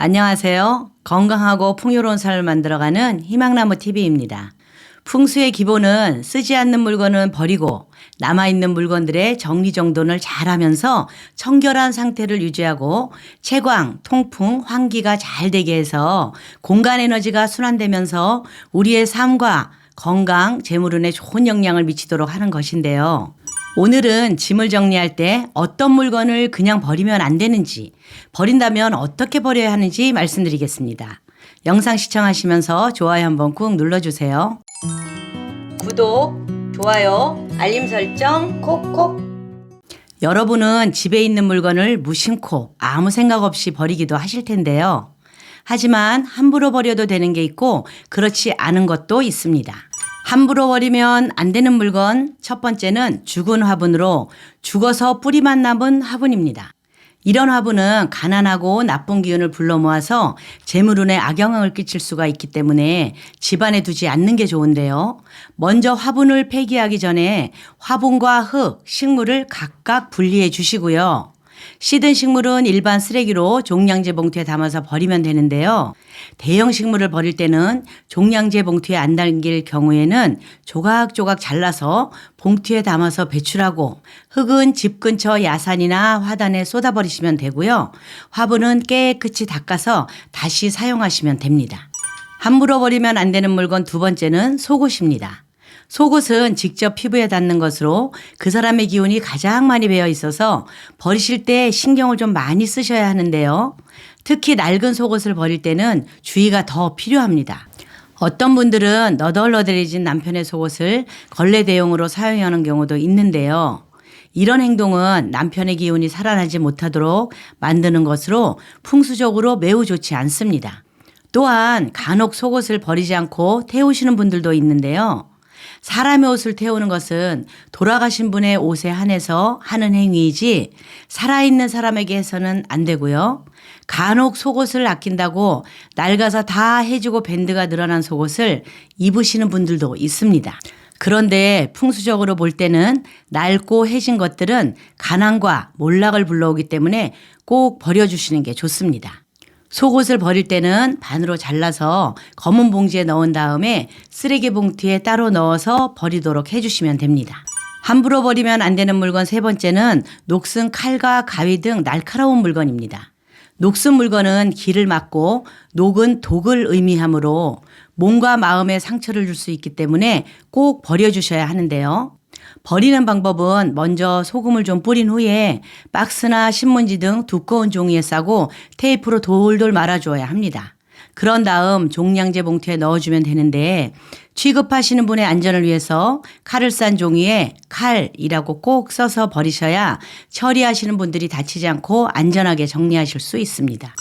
안녕하세요. 건강하고 풍요로운 삶을 만들어가는 희망나무 TV입니다. 풍수의 기본은 쓰지 않는 물건은 버리고 남아있는 물건들의 정리정돈을 잘하면서 청결한 상태를 유지하고 채광, 통풍, 환기가 잘 되게 해서 공간 에너지가 순환되면서 우리의 삶과 건강, 재물운에 좋은 영향을 미치도록 하는 것인데요. 오늘은 짐을 정리할 때 어떤 물건을 그냥 버리면 안 되는지, 버린다면 어떻게 버려야 하는지 말씀드리겠습니다. 영상 시청하시면서 좋아요 한번 꾹 눌러주세요. 구독, 좋아요, 알림 설정 콕콕. 여러분은 집에 있는 물건을 무심코 아무 생각 없이 버리기도 하실 텐데요. 하지만 함부로 버려도 되는 게 있고 그렇지 않은 것도 있습니다. 함부로 버리면 안 되는 물건 첫 번째는 죽은 화분으로 죽어서 뿌리만 남은 화분입니다. 이런 화분은 가난하고 나쁜 기운을 불러 모아서 재물운에 악영향을 끼칠 수가 있기 때문에 집안에 두지 않는 게 좋은데요. 먼저 화분을 폐기하기 전에 화분과 흙, 식물을 각각 분리해 주시고요. 씻은 식물은 일반 쓰레기로 종량제 봉투에 담아서 버리면 되는데요. 대형 식물을 버릴 때는 종량제 봉투에 안 담길 경우에는 조각조각 잘라서 봉투에 담아서 배출하고 흙은 집 근처 야산이나 화단에 쏟아버리시면 되고요. 화분은 깨끗이 닦아서 다시 사용하시면 됩니다. 함부로 버리면 안 되는 물건 두 번째는 속옷입니다. 속옷은 직접 피부에 닿는 것으로 그 사람의 기운이 가장 많이 배어 있어서 버리실 때 신경을 좀 많이 쓰셔야 하는데요. 특히 낡은 속옷을 버릴 때는 주의가 더 필요합니다. 어떤 분들은 너덜너덜해진 남편의 속옷을 걸레 대용으로 사용하는 경우도 있는데요. 이런 행동은 남편의 기운이 살아나지 못하도록 만드는 것으로 풍수적으로 매우 좋지 않습니다. 또한 간혹 속옷을 버리지 않고 태우시는 분들도 있는데요. 사람의 옷을 태우는 것은 돌아가신 분의 옷에 한해서 하는 행위이지 살아있는 사람에게 해서는 안 되고요. 간혹 속옷을 아낀다고 낡아서 다 해지고 밴드가 늘어난 속옷을 입으시는 분들도 있습니다. 그런데 풍수적으로 볼 때는 낡고 해진 것들은 가난과 몰락을 불러오기 때문에 꼭 버려주시는 게 좋습니다. 속옷을 버릴 때는 반으로 잘라서 검은 봉지에 넣은 다음에 쓰레기 봉투에 따로 넣어서 버리도록 해주시면 됩니다. 함부로 버리면 안 되는 물건 세 번째는 녹슨 칼과 가위 등 날카로운 물건입니다. 녹슨 물건은 기를 막고 녹은 독을 의미하므로 몸과 마음에 상처를 줄 수 있기 때문에 꼭 버려주셔야 하는데요. 버리는 방법은 먼저 소금을 좀 뿌린 후에 박스나 신문지 등 두꺼운 종이에 싸고 테이프로 돌돌 말아줘야 합니다. 그런 다음 종량제 봉투에 넣어주면 되는데 취급하시는 분의 안전을 위해서 칼을 싼 종이에 칼이라고 꼭 써서 버리셔야 처리하시는 분들이 다치지 않고 안전하게 정리하실 수 있습니다.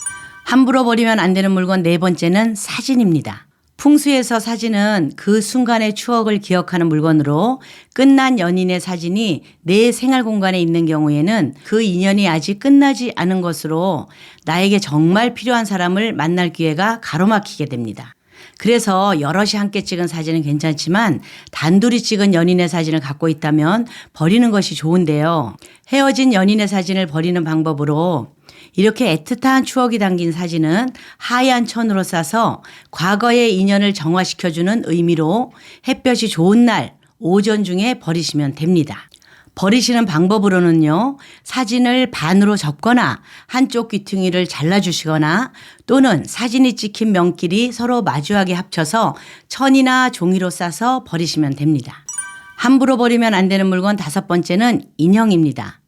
함부로 버리면 안 되는 물건 네 번째는 사진입니다. 풍수에서 사진은 그 순간의 추억을 기억하는 물건으로 끝난 연인의 사진이 내 생활 공간에 있는 경우에는 그 인연이 아직 끝나지 않은 것으로 나에게 정말 필요한 사람을 만날 기회가 가로막히게 됩니다. 그래서 여럿이 함께 찍은 사진은 괜찮지만 단둘이 찍은 연인의 사진을 갖고 있다면 버리는 것이 좋은데요. 헤어진 연인의 사진을 버리는 방법으로 이렇게 애틋한 추억이 담긴 사진은 하얀 천으로 싸서 과거의 인연을 정화시켜주는 의미로 햇볕이 좋은 날 오전 중에 버리시면 됩니다. 버리시는 방법으로는요. 사진을 반으로 접거나 한쪽 귀퉁이를 잘라주시거나 또는 사진이 찍힌 명끼리 서로 마주하게 합쳐서 천이나 종이로 싸서 버리시면 됩니다. 함부로 버리면 안 되는 물건 다섯 번째는 인형입니다.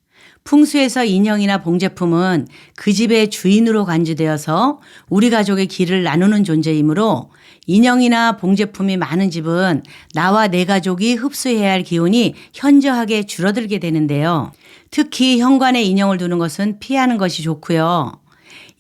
풍수에서 인형이나 봉제품은 그 집의 주인으로 간주되어서 우리 가족의 길을 나누는 존재이므로 인형이나 봉제품이 많은 집은 나와 내 가족이 흡수해야 할 기운이 현저하게 줄어들게 되는데요. 특히 현관에 인형을 두는 것은 피하는 것이 좋고요.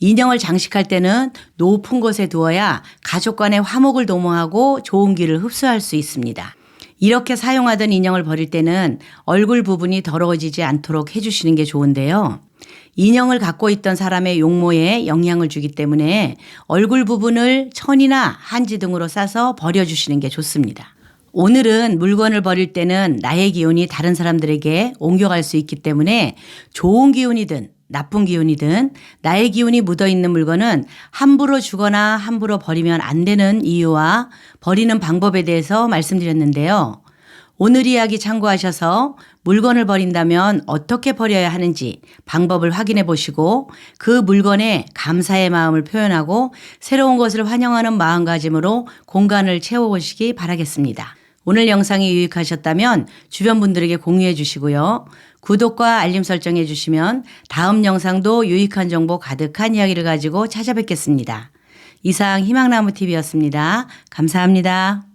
인형을 장식할 때는 높은 곳에 두어야 가족 간의 화목을 도모하고 좋은 기를 흡수할 수 있습니다. 이렇게 사용하던 인형을 버릴 때는 얼굴 부분이 더러워지지 않도록 해주시는 게 좋은데요. 인형을 갖고 있던 사람의 용모에 영향을 주기 때문에 얼굴 부분을 천이나 한지 등으로 싸서 버려주시는 게 좋습니다. 오늘은 물건을 버릴 때는 나의 기운이 다른 사람들에게 옮겨갈 수 있기 때문에 좋은 기운이든 나쁜 기운이든 나의 기운이 묻어 있는 물건은 함부로 주거나 함부로 버리면 안 되는 이유와 버리는 방법에 대해서 말씀드렸는데요. 오늘 이야기 참고하셔서 물건을 버린다면 어떻게 버려야 하는지 방법을 확인해 보시고 그 물건에 감사의 마음을 표현하고 새로운 것을 환영하는 마음가짐으로 공간을 채워보시기 바라겠습니다. 오늘 영상이 유익하셨다면 주변 분들에게 공유해 주시고요. 구독과 알림 설정해 주시면 다음 영상도 유익한 정보 가득한 이야기를 가지고 찾아뵙겠습니다. 이상 희망나무TV였습니다. 감사합니다.